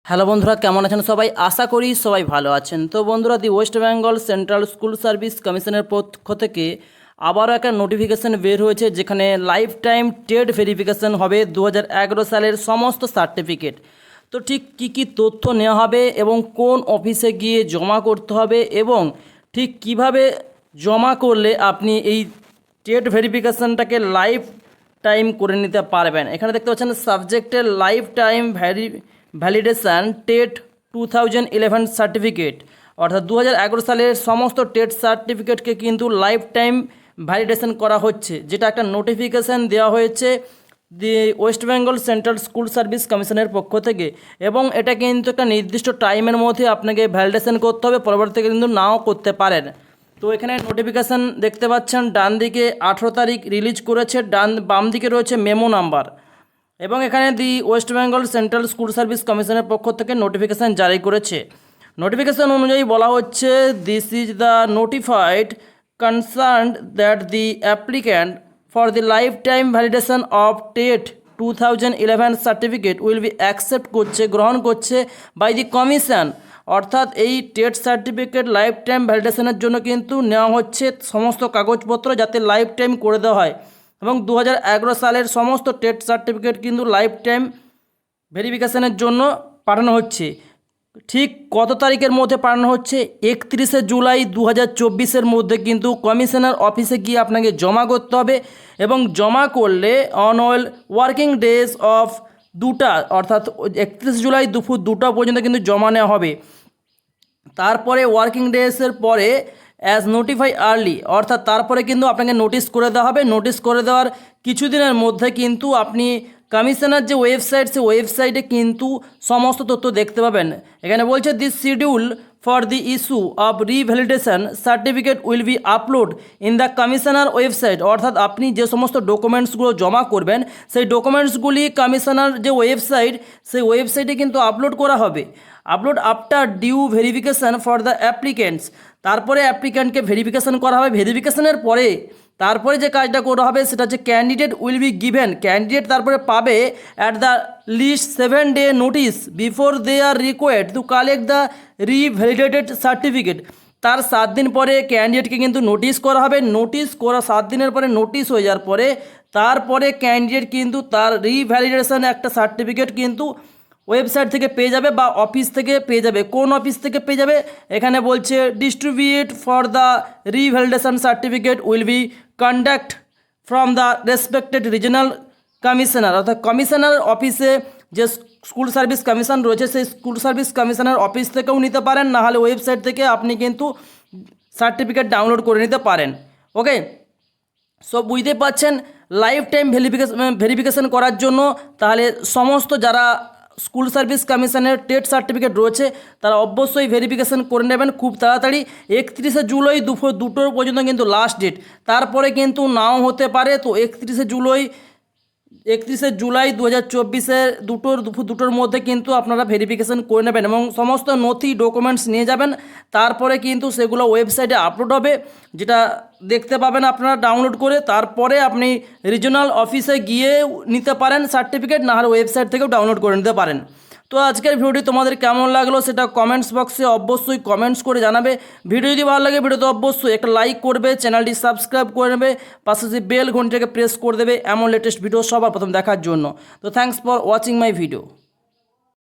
Hello বন্ধুরা, কেমন আছেন সবাই? আশা করি সবাই ভালো আছেন। তো বন্ধুরা, the West Bengal Central School Service কমিশনের পক্ষ থেকে আবারও একটা নোটিফিকেশান বের হয়েছে, যেখানে লাইফ টাইম টেট ভেরিফিকেশান হবে 2011 সালের সমস্ত সার্টিফিকেট। তো ঠিক কী কী তথ্য নেওয়া হবে এবং কোন অফিসে গিয়ে জমা করতে হবে এবং ঠিক কিভাবে জমা করলে আপনি এই টেট ভেরিফিকেশানটাকে লাইফ টাইম করে নিতে পারবেন। এখানে দেখতে পাচ্ছেন সাবজেক্টের লাইফ টাইম ভ্যালিডেশান টেট 2011 সার্টিফিকেট, অর্থাৎ 2011 সালের সমস্ত টেট সার্টিফিকেটকে কিন্তু লাইফ টাইম ভ্যালিডেশন করা হচ্ছে, যেটা একটা নোটিফিকেশান দেওয়া হয়েছে the West Bengal Central School Service কমিশনের পক্ষ থেকে। এবং এটা কিন্তু একটা নির্দিষ্ট টাইমের মধ্যে আপনাকে ভ্যালিডেশন করতে হবে, পরবর্তীতে কিন্তু নাও করতে পারেন। তো এখানে নোটিফিকেশান দেখতে পাচ্ছেন, ডান দিকে 18 তারিখ রিলিজ করেছে, বাম দিকে রয়েছে মেমো নাম্বার। এবং এখানে the West Bengal Central School Service কমিশনের পক্ষ থেকে নোটিফিকেশান জারি করেছে। নোটিফিকেশান অনুযায়ী বলা হচ্ছে, this is the notified concerned that the applicant for the life time validation of TET 2011 certificate will be accept করছে, গ্রহণ করছে বাই দি কমিশন। অর্থাৎ এই টেট সার্টিফিকেট লাইফ টাইম ভ্যালিডেশনের জন্য কিন্তু নেওয়া হচ্ছে সমস্ত কাগজপত্র, যাতে লাইফ টাইম করে দেওয়া হয়। এবং 2011 সালের সমস্ত টেট সার্টিফিকেট কিন্তু লাইফ টাইম ভেরিফিকেশানের জন্য পাঠানো হচ্ছে। ঠিক কত তারিখের মধ্যে পাঠানো হচ্ছে? 31শে জুলাই 2024-এর মধ্যে কিন্তু কমিশনার অফিসে গিয়ে আপনাকে জমা করতে হবে। এবং জমা করলে on all working days of 2টা, অর্থাৎ 31 জুলাই দুপুর 2টা পর্যন্ত কিন্তু জমা নেওয়া হবে। তারপরে ওয়ার্কিং ডেজের পরে অ্যাজ নোটিফাই আর্লি, অর্থাৎ তারপরে কিন্তু আপনাকে নোটিশ করে দেওয়া হবে। নোটিশ করে দেওয়ার কিছুদিনের মধ্যে কিন্তু আপনি কমিশনার যে ওয়েবসাইট, সেই ওয়েবসাইটে কিন্তু সমস্ত তথ্য দেখতে পাবেন। এখানে বলছে, this schedule for the issue of revalidation certificate will be upload in the commissioner website. অর্থাৎ আপনি যে সমস্ত ডকুমেন্টসগুলো জমা করবেন, সেই ডকুমেন্টসগুলি কমিশনার যে ওয়েবসাইট, সেই ওয়েবসাইটে কিন্তু আপলোড করা হবে। Upload after due verification for the applicants. তারপরে অ্যাপ্লিক্যান্টকে ভেরিফিকেশান করা হবে। ভেরিফিকেশানের পরে তারপরে যে কাজটা করা হবে সেটা হচ্ছে, candidate will be given, candidate তারপরে পাবে at the least 7 day notice before they are required to collect the revalidated certificate. তার 7 দিন পরে ক্যান্ডিডেটকে কিন্তু নোটিশ করা হবে। নোটিশ করা 7 দিনের পরে নোটিশ হয়ে যাওয়ার পরে তারপরে ক্যান্ডিডেট কিন্তু তার রিভ্যালিডেশন একটা সার্টিফিকেট কিন্তু ওয়েবসাইট থেকে পেয়ে যাবে বা অফিস থেকে পেয়ে যাবে। কোন অফিস থেকে পেয়ে যাবে? এখানে বলছে, distribute for the revalidation certificate will be conduct from the respected regional commissioner. অর্থাৎ কমিশনার অফিসে যে স্কুল সার্ভিস কমিশন রয়েছে, সেই স্কুল সার্ভিস কমিশনার অফিস থেকেও নিতে পারেন, না হলে ওয়েবসাইট থেকে আপনি কিন্তু সার্টিফিকেট ডাউনলোড করে নিতে পারেন। ওকে, সো বুঝতে পারছেন, লাইফ টাইম ভেরিফিকেশান করার জন্য তাহলে সমস্ত যারা স্কুল সার্ভিস কমিশনের টেট সার্টিফিকেট রয়েছে তারা অবশ্যই ভেরিফিকেশান করে নেবেন খুব তাড়াতাড়ি। 31শে জুলাই দুপুর 2টো পর্যন্ত কিন্তু লাস্ট ডেট, তারপরে কিন্তু নাও হতে পারে। তো 31শে জুলাই 2024-এর দুপুর 2টোর মধ্যে কিন্তু আপনারা ভেরিফিকেশান করে নেবেন এবং সমস্ত নথি ডকুমেন্টস নিয়ে যাবেন। তারপরে কিন্তু সেগুলো ওয়েবসাইটে আপলোড হবে, যেটা দেখতে পাবেন আপনারা ডাউনলোড করে। তারপরে আপনি রিজনাল অফিসে গিয়ে নিতে পারেন সার্টিফিকেট, না হলে ওয়েবসাইট থেকেও ডাউনলোড করে নিতে পারেন। তো আজকের ভিডিওটি তোমাদের কেমন লাগলো সেটা কমেন্টস বক্সে অবশ্যই কমেন্টস করে জানাবে। ভিডিও যদি ভালো লাগে ভিডিওতে অবশ্যই একটা লাইক করবে, চ্যানেলটি সাবস্ক্রাইব করে নেবে, পাশে যে বেল ঘন্টাকে প্রেস করে দেবে এমন লেটেস্ট ভিডিও সবার প্রথম দেখার জন্য। তো thanks for watching my video.